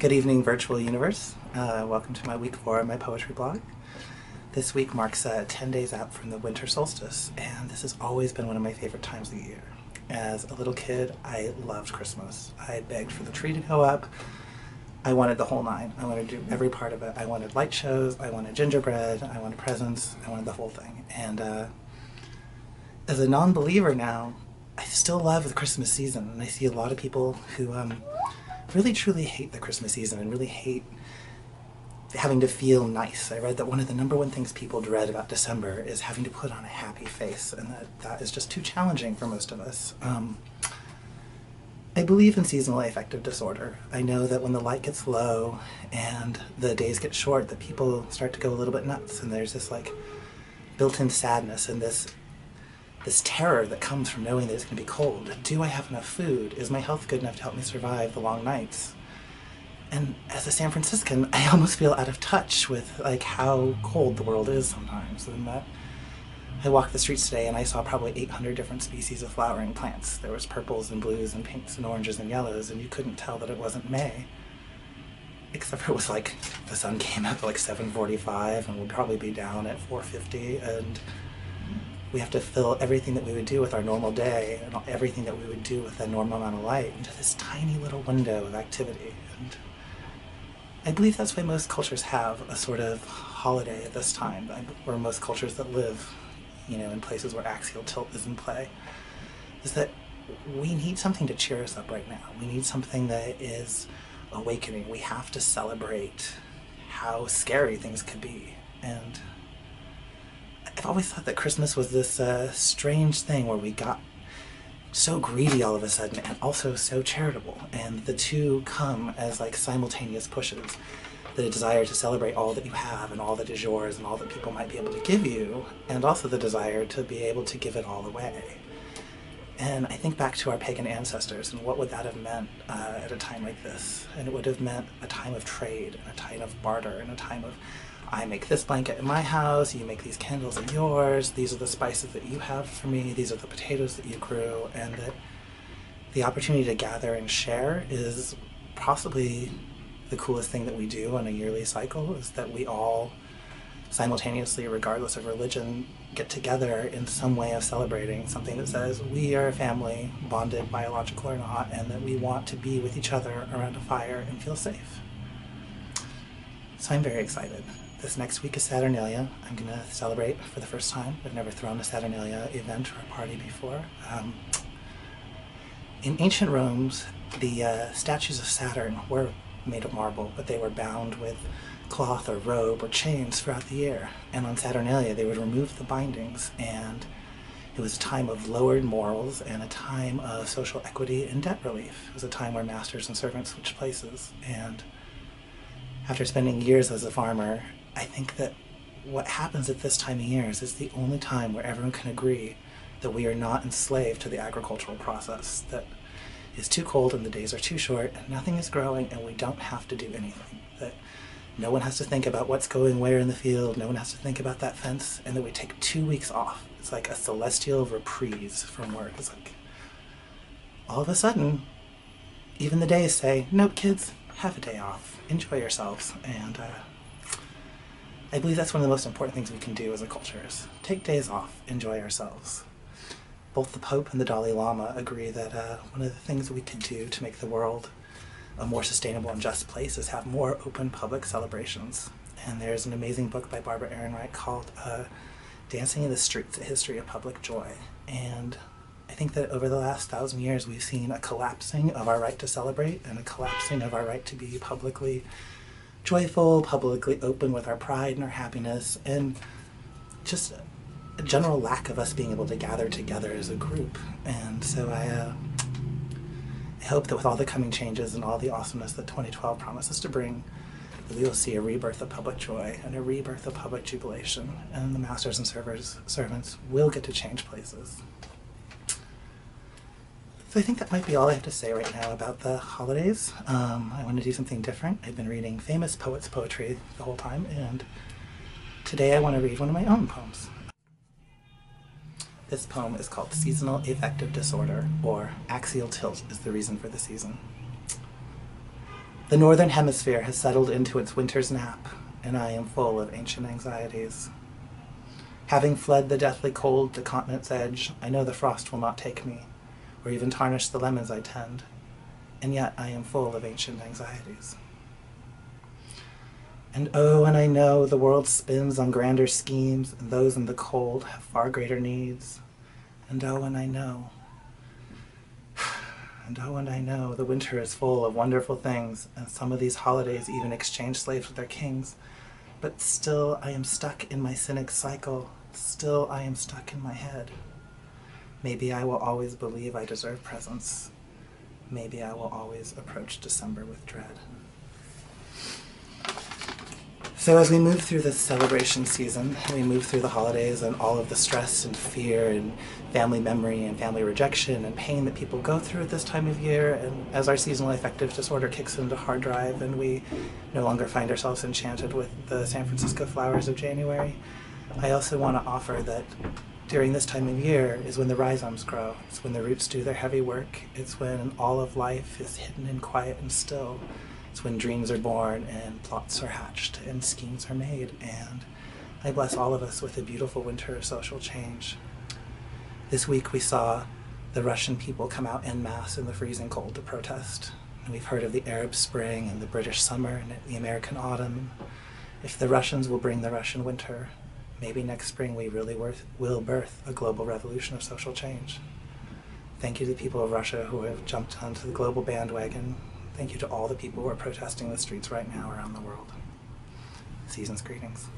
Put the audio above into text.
Good evening, virtual universe. Welcome to my week 4 of my poetry blog. This week marks 10 days out from the winter solstice, and this has always been one of my favorite times of the year. As a little kid, I loved Christmas. I begged for the tree to go up. I wanted the whole nine. I wanted to do every part of it. I wanted light shows, I wanted gingerbread, I wanted presents, I wanted the whole thing. And as a non-believer now, I still love the Christmas season, and I see a lot of people who really truly hate the Christmas season and really hate having to feel nice. I read that one of the #1 things people dread about December is having to put on a happy face, and that is just too challenging for most of us. I believe in seasonal affective disorder. I know that when the light gets low and the days get short, that people start to go a little bit nuts, and there's this like built-in sadness and this terror that comes from knowing that it's going to be cold. Do I have enough food? Is my health good enough to help me survive the long nights? And as a San Franciscan, I almost feel out of touch with like how cold the world is sometimes. And that I walked the streets today and I saw probably 800 different species of flowering plants. There was purples and blues and pinks and oranges and yellows, and you couldn't tell that it wasn't May. Except for it was like the sun came up at like 7:45 and we'll probably be down at 4:50, and we have to fill everything that we would do with our normal day and everything that we would do with a normal amount of light into this tiny little window of activity. And I believe that's why most cultures have a sort of holiday at this time, or most cultures that live, in places where axial tilt is in play, is that we need something to cheer us up right now. We need something that is awakening. We have to celebrate how scary things could be. And I've always thought that Christmas was this strange thing where we got so greedy all of a sudden and also so charitable, and the two come as like simultaneous pushes. The desire to celebrate all that you have and all that is yours and all that people might be able to give you, and also the desire to be able to give it all away. And I think back to our pagan ancestors and what would that have meant at a time like this. And it would have meant a time of trade and a time of barter and a time of, I make this blanket in my house, you make these candles in yours, these are the spices that you have for me, these are the potatoes that you grew, and that the opportunity to gather and share is possibly the coolest thing that we do on a yearly cycle, is that we all simultaneously, regardless of religion, get together in some way of celebrating something that says we are a family, bonded, biological or not, and that we want to be with each other around a fire and feel safe. So I'm very excited. This next week is Saturnalia. I'm going to celebrate for the first time. I've never thrown a Saturnalia event or a party before. In ancient Rome, the statues of Saturn were made of marble, but they were bound with cloth or robe or chains throughout the year. And on Saturnalia, they would remove the bindings, and it was a time of lowered morals and a time of social equity and debt relief. It was a time where masters and servants switched places. And after spending years as a farmer, I think that what happens at this time of year is it's the only time where everyone can agree that we are not enslaved to the agricultural process, that it's too cold and the days are too short and nothing is growing and we don't have to do anything, that no one has to think about what's going where in the field, no one has to think about that fence, and that we take 2 weeks off. It's like a celestial reprise from work. It's like all of a sudden, even the days say, nope kids, have a day off, enjoy yourselves. And I believe that's one of the most important things we can do as a culture, is take days off, enjoy ourselves. Both the Pope and the Dalai Lama agree that one of the things we can do to make the world a more sustainable and just place is have more open public celebrations. And there's an amazing book by Barbara Ehrenreich called Dancing in the Streets, A History of Public Joy. And I think that over the last 1,000 years we've seen a collapsing of our right to celebrate and a collapsing of our right to be publicly joyful, publicly open with our pride and our happiness, and just a general lack of us being able to gather together as a group. And so I hope that with all the coming changes and all the awesomeness that 2012 promises to bring, that we will see a rebirth of public joy and a rebirth of public jubilation, and the masters and servants will get to change places. So I think that might be all I have to say right now about the holidays. I want to do something different. I've been reading famous poets' poetry the whole time, and today I want to read one of my own poems. This poem is called Seasonal Affective Disorder, or Axial Tilt is the Reason for the Season. The northern hemisphere has settled into its winter's nap, and I am full of ancient anxieties. Having fled the deathly cold to continent's edge, I know the frost will not take me, or even tarnish the lemons I tend, and yet I am full of ancient anxieties. And oh, and I know the world spins on grander schemes, and those in the cold have far greater needs. And oh, and I know. And oh, and I know the winter is full of wonderful things, and some of these holidays even exchange slaves with their kings. But still I am stuck in my cynic cycle. Still I am stuck in my head. Maybe I will always believe I deserve presents. Maybe I will always approach December with dread. So as we move through this celebration season, we move through the holidays and all of the stress and fear and family memory and family rejection and pain that people go through at this time of year, and as our seasonal affective disorder kicks into hard drive and we no longer find ourselves enchanted with the San Francisco flowers of January, I also want to offer that during this time of year is when the rhizomes grow. It's when the roots do their heavy work. It's when all of life is hidden and quiet and still. It's when dreams are born and plots are hatched and schemes are made, and I bless all of us with a beautiful winter of social change. This week we saw the Russian people come out en masse in the freezing cold to protest. And we've heard of the Arab Spring and the British summer and the American autumn. If the Russians will bring the Russian winter, maybe next spring we really will birth a global revolution of social change. Thank you to the people of Russia who have jumped onto the global bandwagon. Thank you to all the people who are protesting the streets right now around the world. Season's greetings.